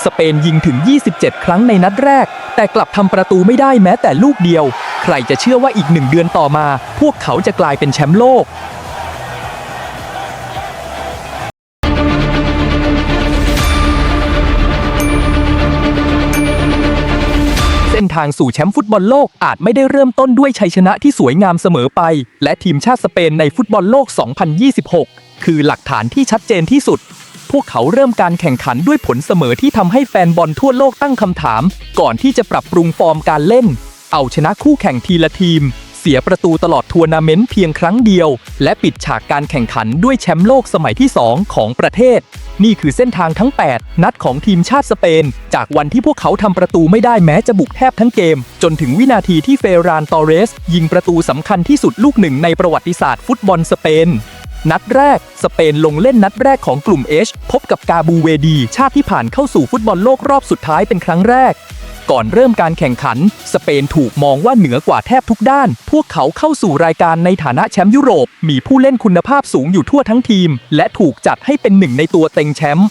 สเปนยิงถึง 27 ครั้งในนัดแรกแต่กลับทำประตูไม่ได้แม้แต่ลูกเดียวใครจะเชื่อว่าอีก1 เดือนต่อมาพวกเขาจะกลายเป็นแชมป์โลกเส้นทางสู่แชมป์ฟุตบอลโลกอาจไม่ได้เริ่มต้นด้วยชัยชนะที่สวยงามเสมอไปและทีมชาติสเปนในฟุตบอลโลก 2026 คือหลักฐานที่ชัดเจนที่สุดพวกเขาเริ่มการแข่งขันด้วยผลเสมอที่ทำให้แฟนบอลทั่วโลกตั้งคำถามก่อนที่จะปรับปรุงฟอร์มการเล่นเอาชนะคู่แข่งทีละทีมเสียประตูตลอดทัวร์นาเมนต์เพียงครั้งเดียวและปิดฉากการแข่งขันด้วยแชมป์โลกสมัยที่ 2 ของประเทศนี่คือเส้นทางทั้ง 8 นัดของทีมชาติสเปนจากวันที่พวกเขาทำประตูไม่ได้แม้จะบุกแทบทั้งเกมจนถึงวินาทีที่เฟราน ตอเรสยิงประตูสำคัญที่สุดลูกหนึ่งในประวัติศาสตร์ฟุตบอลสเปนนัดแรกสเปนลงเล่นนัดแรกของกลุ่ม H พบกับกาบูเวดีชาติที่ผ่านเข้าสู่ฟุตบอลโลกรอบสุดท้ายเป็นครั้งแรกก่อนเริ่มการแข่งขันสเปนถูกมองว่าเหนือกว่าแทบทุกด้านพวกเขาเข้าสู่รายการในฐานะแชมป์ยุโรปมีผู้เล่นคุณภาพสูงอยู่ทั่วทั้งทีมและถูกจัดให้เป็นหนึ่งในตัวเต็งแชมป์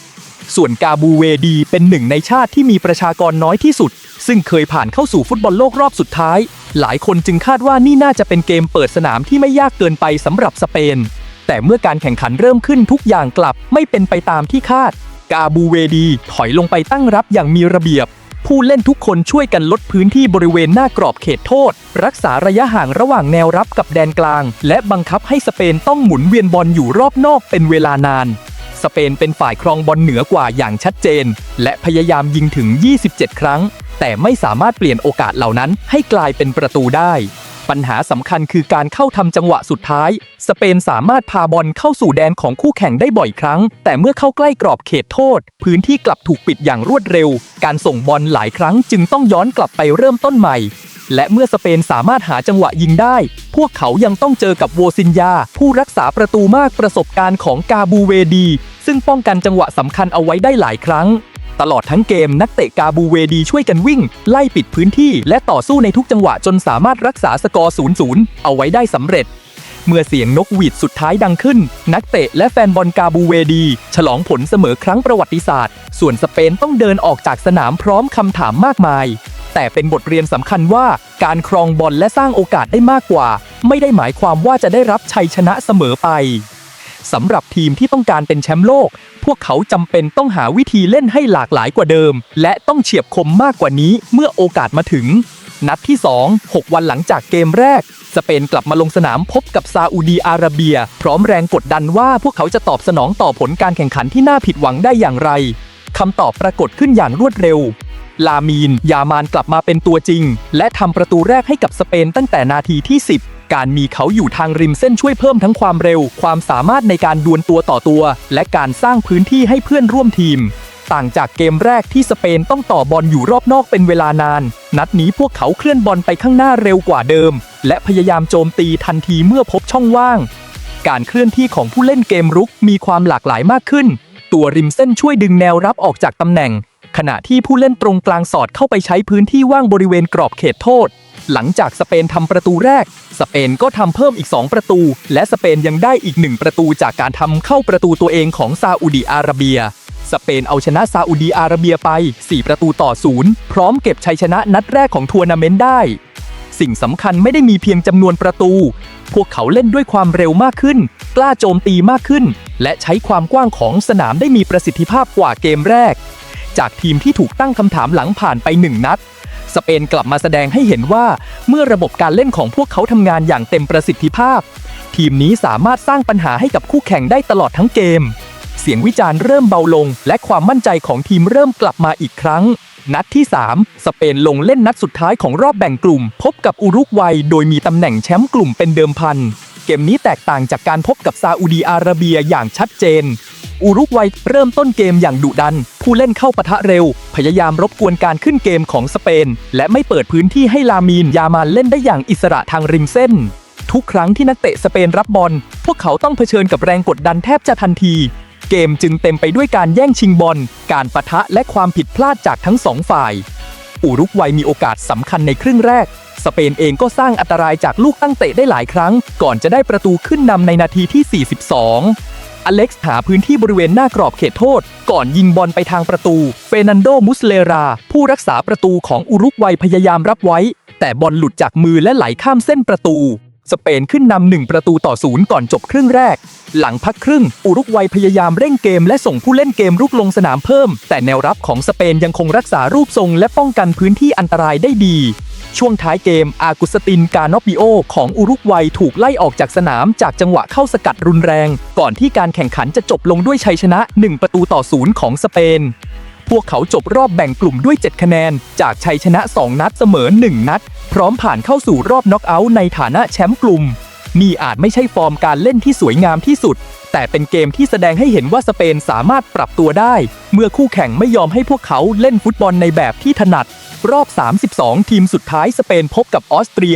ส่วนกาบูเวดีเป็นหนึ่งในชาติที่มีประชากรน้อยที่สุดซึ่งเคยผ่านเข้าสู่ฟุตบอลโลกรอบสุดท้ายหลายคนจึงคาดว่านี่น่าจะเป็นเกมเปิดสนามที่ไม่ยากเกินไปสำหรับสเปนแต่เมื่อการแข่งขันเริ่มขึ้นทุกอย่างกลับไม่เป็นไปตามที่คาดกาบูเวดีถอยลงไปตั้งรับอย่างมีระเบียบผู้เล่นทุกคนช่วยกันลดพื้นที่บริเวณหน้ากรอบเขตโทษรักษาระยะห่างระหว่างแนวรับกับแดนกลางและบังคับให้สเปนต้องหมุนเวียนบอลอยู่รอบนอกเป็นเวลานานสเปนเป็นฝ่ายครองบอลเหนือกว่าอย่างชัดเจนและพยายามยิงถึง 27 ครั้งแต่ไม่สามารถเปลี่ยนโอกาสเหล่านั้นให้กลายเป็นประตูได้ปัญหาสำคัญคือการเข้าทำจังหวะสุดท้ายสเปนสามารถพาบอลเข้าสู่แดนของคู่แข่งได้บ่อยครั้งแต่เมื่อเข้าใกล้กรอบเขตโทษพื้นที่กลับถูกปิดอย่างรวดเร็วการส่งบอลหลายครั้งจึงต้องย้อนกลับไปเริ่มต้นใหม่และเมื่อสเปนสามารถหาจังหวะยิงได้พวกเขายังต้องเจอกับโวซินยาผู้รักษาประตูมากประสบการณ์ของกาบูเวดีซึ่งป้องกันจังหวะสำคัญเอาไว้ได้หลายครั้งตลอดทั้งเกมนักเตะกาบูเวดีช่วยกันวิ่งไล่ปิดพื้นที่และต่อสู้ในทุกจังหวะจนสามารถรักษาสกอร์ 0-0 เอาไว้ได้สำเร็จเมื่อเสียงนกหวีดสุดท้ายดังขึ้นนักเตะและแฟนบอลกาบูเวดีฉลองผลเสมอครั้งประวัติศาสตร์ส่วนสเปนต้องเดินออกจากสนามพร้อมคำถามมากมายแต่เป็นบทเรียนสำคัญว่าการครองบอลและสร้างโอกาสได้มากกว่าไม่ได้หมายความว่าจะได้รับชัยชนะเสมอไปสำหรับทีมที่ต้องการเป็นแชมป์โลกพวกเขาจำเป็นต้องหาวิธีเล่นให้หลากหลายกว่าเดิมและต้องเฉียบคมมากกว่านี้เมื่อโอกาสมาถึงนัดที่ 2 6 วันหลังจากเกมแรกสเปนกลับมาลงสนามพบกับซาอุดีอาระเบียพร้อมแรงกดดันว่าพวกเขาจะตอบสนองต่อผลการแข่งขันที่น่าผิดหวังได้อย่างไรคำตอบปรากฏขึ้นอย่างรวดเร็วลามีนยามานกลับมาเป็นตัวจริงและทำประตูแรกให้กับสเปนตั้งแต่นาทีที่ 10การมีเขาอยู่ทางริมเส้นช่วยเพิ่มทั้งความเร็วความสามารถในการดวลตัวต่อตัวและการสร้างพื้นที่ให้เพื่อนร่วมทีมต่างจากเกมแรกที่สเปนต้องต่อบอลอยู่รอบนอกเป็นเวลานานนัดนี้พวกเขาเคลื่อนบอลไปข้างหน้าเร็วกว่าเดิมและพยายามโจมตีทันทีเมื่อพบช่องว่างการเคลื่อนที่ของผู้เล่นเกมรุกมีความหลากหลายมากขึ้นตัวริมเส้นช่วยดึงแนวรับออกจากตำแหน่งขณะที่ผู้เล่นตรงกลางสอดเข้าไปใช้พื้นที่ว่างบริเวณกรอบเขตโทษหลังจากสเปนทำประตูแรกสเปนก็ทำเพิ่มอีก2ประตูและสเปนยังได้อีก1ประตูจากการทำเข้าประตูตัวเองของซาอุดิอาระเบียสเปนเอาชนะซาอุดิอาระเบียไป4-0พร้อมเก็บชัยชนะนัดแรกของทัวร์นาเมนต์ได้สิ่งสำคัญไม่ได้มีเพียงจำนวนประตูพวกเขาเล่นด้วยความเร็วมากขึ้นกล้าโจมตีมากขึ้นและใช้ความกว้างของสนามได้มีประสิทธิภาพกว่าเกมแรกจากทีมที่ถูกตั้งคำถามหลังผ่านไป1นัดสเปนกลับมาแสดงให้เห็นว่าเมื่อระบบการเล่นของพวกเขาทำงานอย่างเต็มประสิทธิภาพทีมนี้สามารถสร้างปัญหาให้กับคู่แข่งได้ตลอดทั้งเกมเสียงวิจารณ์เริ่มเบาลงและความมั่นใจของทีมเริ่มกลับมาอีกครั้งนัดที่ 3 สเปนลงเล่นนัดสุดท้ายของรอบแบ่งกลุ่มพบกับอุรุกวัยโดยมีตำแหน่งแชมป์กลุ่มเป็นเดิมพันเกมนี้แตกต่างจากการพบกับซาอุดีอาระเบียอย่างชัดเจนอุรุกวัยเริ่มต้นเกมอย่างดุดันผู้เล่นเข้าปะทะเร็วพยายามรบกวนการขึ้นเกมของสเปนและไม่เปิดพื้นที่ให้ลามีนยามานเล่นได้อย่างอิสระทางริมเส้นทุกครั้งที่นักเตะสเปนรับบอลพวกเขาต้องเผชิญกับแรงกดดันแทบจะทันทีเกมจึงเต็มไปด้วยการแย่งชิงบอลการปะทะและความผิดพลาดจากทั้ง2ฝ่ายอุรุกวัยมีโอกาสสำคัญในครึ่งแรกสเปนเองก็สร้างอันตรายจากลูกตั้งเตะได้หลายครั้งก่อนจะได้ประตูขึ้นนำในนาทีที่ 42 อเล็กซ์หาพื้นที่บริเวณหน้ากรอบเขตโทษก่อนยิงบอลไปทางประตูเฟนันโด มุสเลราผู้รักษาประตูของอุรุกวัยพยายามรับไว้แต่บอลหลุดจากมือและไหลข้ามเส้นประตูสเปนขึ้นนำ1-0ก่อนจบครึ่งแรกหลังพักครึ่งอุรุกวัยพยายามเร่งเกมและส่งผู้เล่นเกมรุกลงสนามเพิ่มแต่แนวรับของสเปนยังคงรักษารูปทรงและป้องกันพื้นที่อันตรายได้ดีช่วงท้ายเกมอากุสติน กาโนปิโอของอุรุกวัยถูกไล่ออกจากสนามจากจังหวะเข้าสกัดรุนแรงก่อนที่การแข่งขันจะจบลงด้วยชัยชนะ1-0ของสเปนพวกเขาจบรอบแบ่งกลุ่มด้วย7คะแนนจากชัยชนะ2นัดเสมอ1นัดพร้อมผ่านเข้าสู่รอบน็อกเอาท์ในฐานะแชมป์กลุ่มนี่อาจไม่ใช่ฟอร์มการเล่นที่สวยงามที่สุดแต่เป็นเกมที่แสดงให้เห็นว่าสเปนสามารถปรับตัวได้เมื่อคู่แข่งไม่ยอมให้พวกเขาเล่นฟุตบอลในแบบที่ถนัดรอบ32ทีมสุดท้ายสเปนพบกับออสเตรี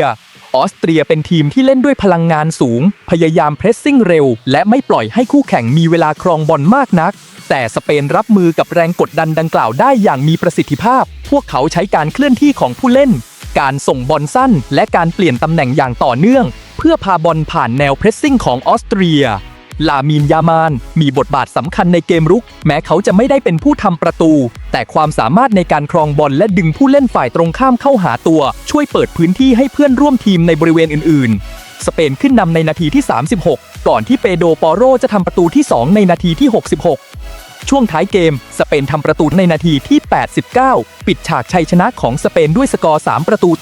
ยเป็นทีมที่เล่นด้วยพลังงานสูงพยายามเพรสซิ่งเร็วและไม่ปล่อยให้คู่แข่งมีเวลาครองบอลมากนักแต่สเปนรับมือกับแรงกดดันดังกล่าวได้อย่างมีประสิทธิภาพพวกเขาใช้การเคลื่อนที่ของผู้เล่นการส่งบอลสั้นและการเปลี่ยนตำแหน่งอย่างต่อเนื่องเพื่อพาบอลผ่านแนวเพรสซิ่งของออสเตรียลามีน ยามานมีบทบาทสำคัญในเกมรุกแม้เขาจะไม่ได้เป็นผู้ทำประตูแต่ความสามารถในการครองบอลและดึงผู้เล่นฝ่ายตรงข้ามเข้าหาตัวช่วยเปิดพื้นที่ให้เพื่อนร่วมทีมในบริเวณอื่นๆสเปนขึ้นนำในนาทีที่36ก่อนที่เปโดร ปอโรจะทำประตูที่2ในนาทีที่66ช่วงท้ายเกมสเปนทำประตูในนาทีที่89ปิดฉากชัยชนะของสเปนด้วยสกอร์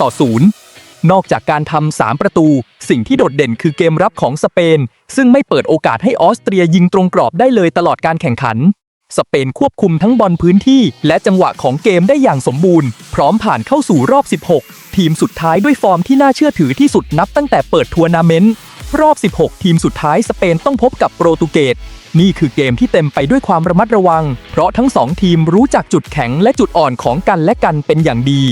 3-0นอกจากการทำ3ประตูสิ่งที่โดดเด่นคือเกมรับของสเปนซึ่งไม่เปิดโอกาสให้ออสเตรียยิงตรงกรอบได้เลยตลอดการแข่งขันสเปนควบคุมทั้งบอลพื้นที่และจังหวะของเกมได้อย่างสมบูรณ์พร้อมผ่านเข้าสู่รอบ16ทีมสุดท้ายด้วยฟอร์มที่น่าเชื่อถือที่สุดนับตั้งแต่เปิดทัวร์นาเมนต์รอบ16ทีมสุดท้ายสเปนต้องพบกับโปรตุเกสนี่คือเกมที่เต็มไปด้วยความระมัดระวังเพราะทั้ง2ทีมรู้จักจุดแข็งและจุดอ่อนของกันและกันเป็นอย่างดี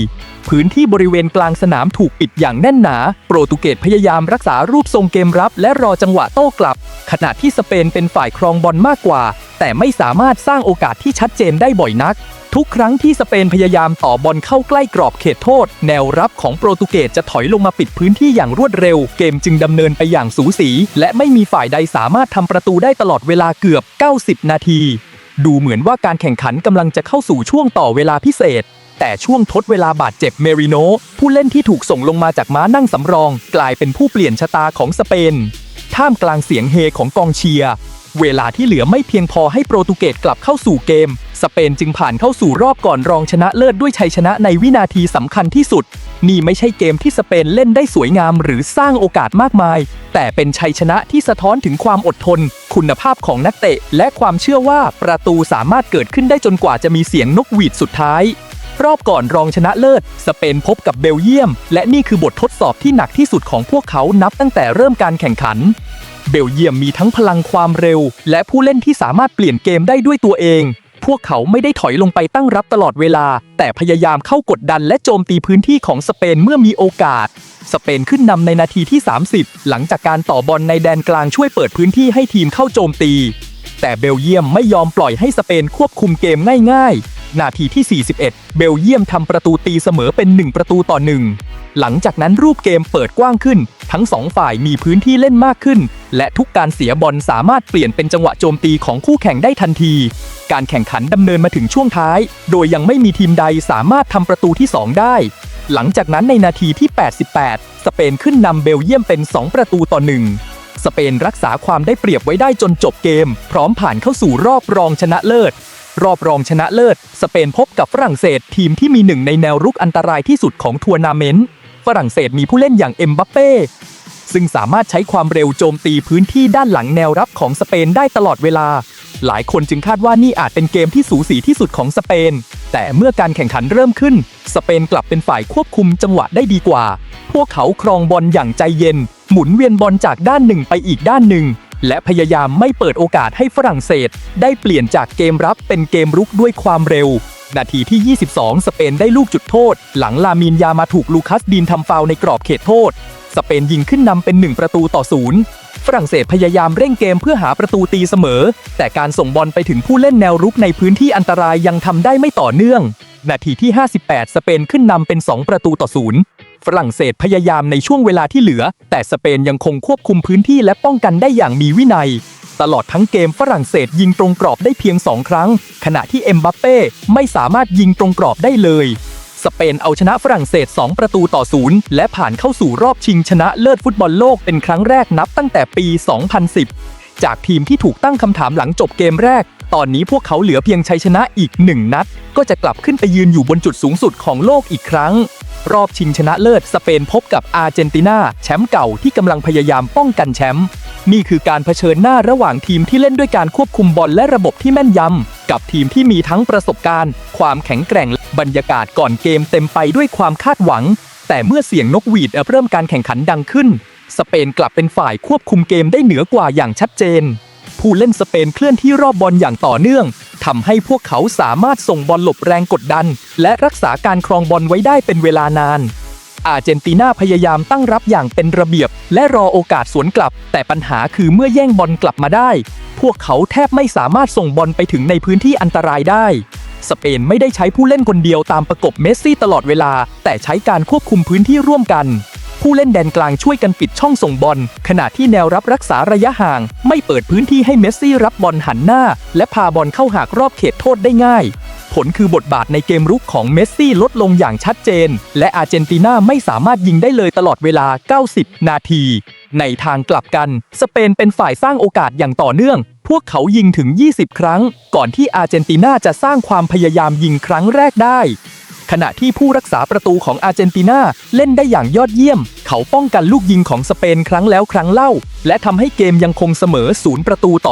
พื้นที่บริเวณกลางสนามถูกปิดอย่างแน่นหนาโปรตุเกสพยายามรักษารูปทรงเกมรับและรอจังหวะโต้กลับขณะที่สเปนเป็นฝ่ายครองบอลมากกว่าแต่ไม่สามารถสร้างโอกาสที่ชัดเจนได้บ่อยนักทุกครั้งที่สเปนพยายามต่อบอลเข้าใกล้กรอบเขตโทษแนวรับของโปรตุเกสจะถอยลงมาปิดพื้นที่อย่างรวดเร็วเกมจึงดำเนินไปอย่างสูสีและไม่มีฝ่ายใดสามารถทำประตูได้ตลอดเวลาเกือบ90นาทีดูเหมือนว่าการแข่งขันกำลังจะเข้าสู่ช่วงต่อเวลาพิเศษแต่ช่วงทดเวลาบาดเจ็บเมริโนผู้เล่นที่ถูกส่งลงมาจากม้านั่งสำรองกลายเป็นผู้เปลี่ยนชะตาของสเปนท่ามกลางเสียงเฮของกองเชียร์เวลาที่เหลือไม่เพียงพอให้โปรตุเกสกลับเข้าสู่เกมสเปนจึงผ่านเข้าสู่รอบก่อนรองชนะเลิศด้วยชัยชนะในวินาทีสำคัญที่สุดนี่ไม่ใช่เกมที่สเปนเล่นได้สวยงามหรือสร้างโอกาสมากมายแต่เป็นชัยชนะที่สะท้อนถึงความอดทนคุณภาพของนักเตะและความเชื่อว่าประตูสามารถเกิดขึ้นได้จนกว่าจะมีเสียงนกหวีดสุดท้ายรอบก่อนรองชนะเลิศสเปนพบกับเบลเยียมและนี่คือบททดสอบที่หนักที่สุดของพวกเขานับตั้งแต่เริ่มการแข่งขันเบลเยียมมีทั้งพลังความเร็วและผู้เล่นที่สามารถเปลี่ยนเกมได้ด้วยตัวเองพวกเขาไม่ได้ถอยลงไปตั้งรับตลอดเวลาแต่พยายามเข้ากดดันและโจมตีพื้นที่ของสเปนเมื่อมีโอกาสสเปนขึ้นนำในนาทีที่30หลังจากการต่อบอลในแดนกลางช่วยเปิดพื้นที่ให้ทีมเข้าโจมตีแต่เบลเยียมไม่ยอมปล่อยให้สเปนควบคุมเกมง่ายๆนาทีที่41เบลเยียมทำประตูตีเสมอเป็น1-1หลังจากนั้นรูปเกมเปิดกว้างขึ้นทั้ง2ฝ่ายมีพื้นที่เล่นมากขึ้นและทุกการเสียบอลสามารถเปลี่ยนเป็นจังหวะโจมตีของคู่แข่งได้ทันทีการแข่งขันดำเนินมาถึงช่วงท้ายโดยยังไม่มีทีมใดสามารถทำประตูที่2ได้หลังจากนั้นในนาทีที่88สเปนขึ้นนำเบลเยียมเป็น2-1สเปนรักษาความได้เปรียบไว้ได้จนจบเกมพร้อมผ่านเข้าสู่รอบรองชนะเลิศรอบรองชนะเลิศสเปนพบกับฝรั่งเศสทีมที่มีหนึ่งในแนวรุกอันตรายที่สุดของทัวร์นาเมนต์ฝรั่งเศสมีผู้เล่นอย่างเอ็มบัปเป้ซึ่งสามารถใช้ความเร็วโจมตีพื้นที่ด้านหลังแนวรับของสเปนได้ตลอดเวลาหลายคนจึงคาดว่านี่อาจเป็นเกมที่สูสีที่สุดของสเปนแต่เมื่อการแข่งขันเริ่มขึ้นสเปนกลับเป็นฝ่ายควบคุมจังหวะได้ดีกว่าพวกเขาครองบอลอย่างใจเย็นหมุนเวียนบอลจากด้านหนึ่งไปอีกด้านหนึ่งและพยายามไม่เปิดโอกาสให้ฝรั่งเศสได้เปลี่ยนจากเกมรับเป็นเกมรุกด้วยความเร็วนาทีที่22สเปนได้ลูกจุดโทษหลังลามีน ยามาถูกลูคัสดีนทำฟาวล์ในกรอบเขตโทษสเปนยิงขึ้นนำเป็น1-0ฝรั่งเศสพยายามเร่งเกมเพื่อหาประตูตีเสมอแต่การส่งบอลไปถึงผู้เล่นแนวรุกในพื้นที่อันตรายยังทำได้ไม่ต่อเนื่องนาทีที่58สเปนขึ้นนำเป็น2-0ฝรั่งเศสพยายามในช่วงเวลาที่เหลือแต่สเปนยังคงควบคุมพื้นที่และป้องกันได้อย่างมีวินัย ตลอดทั้งเกมฝรั่งเศสยิงตรงกรอบได้เพียง2 ครั้งขณะที่เอ็มบัปเป้ไม่สามารถยิงตรงกรอบได้เลยสเปนเอาชนะฝรั่งเศส2-0และผ่านเข้าสู่รอบชิงชนะเลิศฟุตบอลโลกเป็นครั้งแรกนับตั้งแต่ปี 2010 จากทีมที่ถูกตั้งคำถามหลังจบเกมแรกตอนนี้พวกเขาเหลือเพียงชัยชนะอีก1 นัดก็จะกลับขึ้นไปยืนอยู่บนจุดสูงสุดของโลกอีกครั้งรอบชิงชนะเลิศสเปนพบกับอาร์เจนตินาแชมป์เก่าที่กำลังพยายามป้องกันแชมป์นี่คือการเผชิญหน้าระหว่างทีมที่เล่นด้วยการควบคุมบอลและระบบที่แม่นยำกับทีมที่มีทั้งประสบการณ์ความแข็งแกร่งบรรยากาศก่อนเกมเต็มไปด้วยความคาดหวังแต่เมื่อเสียงนกหวีดเริ่มการแข่งขันดังขึ้นสเปนกลับเป็นฝ่ายควบคุมเกมได้เหนือกว่าอย่างชัดเจนผู้เล่นสเปนเคลื่อนที่รอบบอลอย่างต่อเนื่องทำให้พวกเขาสามารถส่งบอลหลบแรงกดดันและรักษาการครองบอลไว้ได้เป็นเวลานานอาร์เจนตินาพยายามตั้งรับอย่างเป็นระเบียบและรอโอกาสสวนกลับแต่ปัญหาคือเมื่อแย่งบอลกลับมาได้พวกเขาแทบไม่สามารถส่งบอลไปถึงในพื้นที่อันตรายได้สเปนไม่ได้ใช้ผู้เล่นคนเดียวตามประกบเมสซี่ตลอดเวลาแต่ใช้การควบคุมพื้นที่ร่วมกันผู้เล่นแดนกลางช่วยกันปิดช่องส่งบอลขณะที่แนวรับรักษาระยะห่างไม่เปิดพื้นที่ให้เมสซี่รับบอลหันหน้าและพาบอลเข้าหากรอบเขตโทษได้ง่ายผลคือบทบาทในเกมรุกของเมสซี่ลดลงอย่างชัดเจนและอาร์เจนตินาไม่สามารถยิงได้เลยตลอดเวลา90 นาทีในทางกลับกันสเปนเป็นฝ่ายสร้างโอกาสอย่างต่อเนื่องพวกเขายิงถึง20 ครั้งก่อนที่อาร์เจนตินาจะสร้างความพยายามยิงครั้งแรกได้ขณะที่ผู้รักษาประตูของอาร์เจนตินาเล่นได้อย่างยอดเยี่ยมเขาป้องกันลูกยิงของสเปนครั้งแล้วครั้งเล่าและทำให้เกมยังคงเสมอ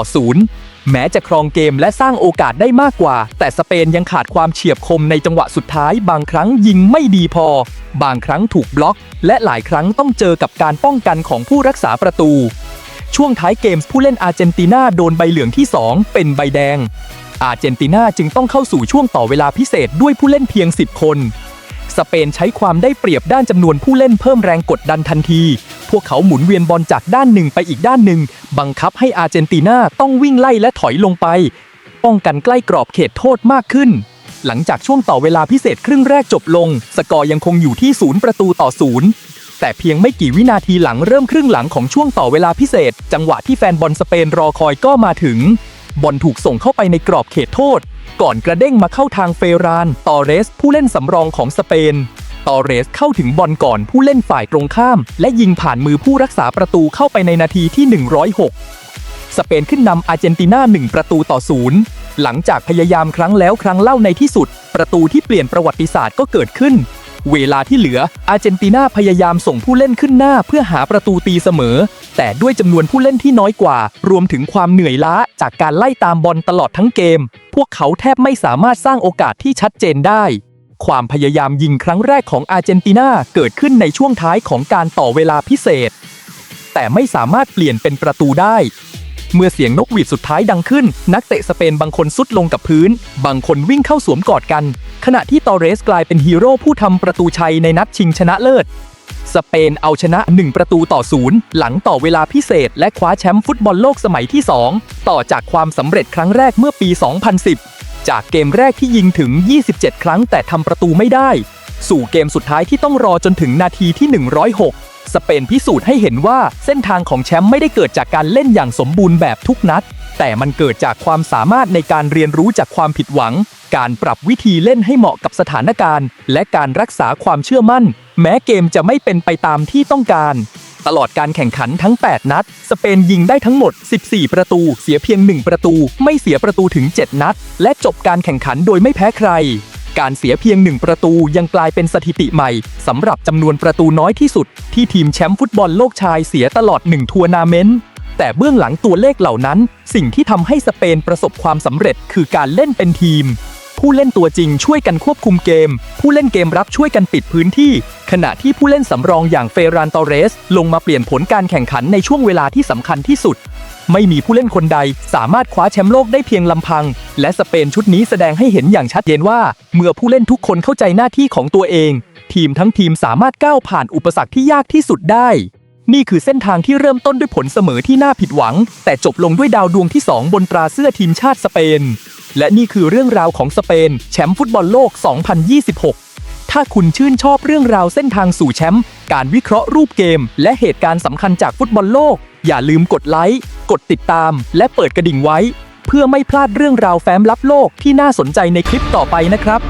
0-0แม้จะครองเกมและสร้างโอกาสได้มากกว่าแต่สเปนยังขาดความเฉียบคมในจังหวะสุดท้ายบางครั้งยิงไม่ดีพอบางครั้งถูกบล็อกและหลายครั้งต้องเจอกับการป้องกันของผู้รักษาประตูช่วงท้ายเกมผู้เล่นอาร์เจนตินาโดนใบเหลืองที่2เป็นใบแดงอาร์เจนตินาจึงต้องเข้าสู่ช่วงต่อเวลาพิเศษด้วยผู้เล่นเพียง10 คนสเปนใช้ความได้เปรียบด้านจำนวนผู้เล่นเพิ่มแรงกดดันทันทีพวกเขาหมุนเวียนบอลจากด้านหนึ่งไปอีกด้านหนึ่งบังคับให้อาร์เจนตินาต้องวิ่งไล่และถอยลงไปป้องกันใกล้กรอบเขตโทษมากขึ้นหลังจากช่วงต่อเวลาพิเศษครึ่งแรกจบลงสกอร์ยังคงอยู่ที่0-0แต่เพียงไม่กี่วินาทีหลังเริ่มครึ่งหลังของช่วงต่อเวลาพิเศษจังหวะที่แฟนบอลสเปนรอคอยก็มาถึงบอลถูกส่งเข้าไปในกรอบเขตโทษก่อนกระเด้งมาเข้าทางเฟรานตอเรสผู้เล่นสำรองของสเปนตอเรสเข้าถึงบอลก่อนผู้เล่นฝ่ายตรงข้ามและยิงผ่านมือผู้รักษาประตูเข้าไปในนาทีที่106สเปนขึ้นนำอาร์เจนตินา1-0หลังจากพยายามครั้งแล้วครั้งเล่าในที่สุดประตูที่เปลี่ยนประวัติศาสตร์ก็เกิดขึ้นเวลาที่เหลืออาร์เจนตินาพยายามส่งผู้เล่นขึ้นหน้าเพื่อหาประตูตีเสมอแต่ด้วยจำนวนผู้เล่นที่น้อยกว่ารวมถึงความเหนื่อยล้าจากการไล่ตามบอลตลอดทั้งเกมพวกเขาแทบไม่สามารถสร้างโอกาสที่ชัดเจนได้ความพยายามยิงครั้งแรกของอาร์เจนตินาเกิดขึ้นในช่วงท้ายของการต่อเวลาพิเศษแต่ไม่สามารถเปลี่ยนเป็นประตูได้เมื่อเสียงนกหวีดสุดท้ายดังขึ้นนักเตะสเปนบางคนซุดลงกับพื้นบางคนวิ่งเข้าสวมกอดกันขณะที่ตอเรสกลายเป็นฮีโร่ผู้ทำประตูชัยในนัดชิงชนะเลิศสเปนเอาชนะ1-0หลังต่อเวลาพิเศษและคว้าแชมป์ฟุตบอลโลกสมัยที่2ต่อจากความสำเร็จครั้งแรกเมื่อปี2010จากเกมแรกที่ยิงถึง27 ครั้งแต่ทำประตูไม่ได้สู่เกมสุดท้ายที่ต้องรอจนถึงนาทีที่106สเปนพิสูจน์ให้เห็นว่าเส้นทางของแชมป์ไม่ได้เกิดจากการเล่นอย่างสมบูรณ์แบบทุกนัดแต่มันเกิดจากความสามารถในการเรียนรู้จากความผิดหวังการปรับวิธีเล่นให้เหมาะกับสถานการณ์และการรักษาความเชื่อมั่นแม้เกมจะไม่เป็นไปตามที่ต้องการตลอดการแข่งขันทั้ง8นัดสเปนยิงได้ทั้งหมด14 ประตูเสียเพียง1 ประตูไม่เสียประตูถึง7 นัดและจบการแข่งขันโดยไม่แพ้ใครการเสียเพียง1 ประตูยังกลายเป็นสถิติใหม่สำหรับจำนวนประตูน้อยที่สุดที่ทีมแชมป์ฟุตบอลโลกชายเสียตลอด1 ทัวร์นาเมนต์แต่เบื้องหลังตัวเลขเหล่านั้นสิ่งที่ทำให้สเปนประสบความสำเร็จคือการเล่นเป็นทีมผู้เล่นตัวจริงช่วยกันควบคุมเกมผู้เล่นเกมรับช่วยกันปิดพื้นที่ขณะที่ผู้เล่นสำรองอย่างเฟรานตอเรสลงมาเปลี่ยนผลการแข่งขันในช่วงเวลาที่สำคัญที่สุดไม่มีผู้เล่นคนใดสามารถคว้าแชมป์โลกได้เพียงลำพังและสเปนชุดนี้แสดงให้เห็นอย่างชัดเจนว่าเมื่อผู้เล่นทุกคนเข้าใจหน้าที่ของตัวเองทีมทั้งทีมสามารถก้าวผ่านอุปสรรคที่ยากที่สุดได้นี่คือเส้นทางที่เริ่มต้นด้วยผลเสมอที่น่าผิดหวังแต่จบลงด้วยดาวดวงที่2บนตราเสื้อทีมชาติสเปนและนี่คือเรื่องราวของสเปนแชมป์ฟุตบอลโลก 2026 ถ้าคุณชื่นชอบเรื่องราวเส้นทางสู่แชมป์การวิเคราะห์รูปเกมและเหตุการณ์สำคัญจากฟุตบอลโลกอย่าลืมกดไลค์ กดติดตามและเปิดกระดิ่งไว้ เพื่อไม่พลาดเรื่องราวแฟ้มลับโลกที่น่าสนใจในคลิปต่อไปนะครับ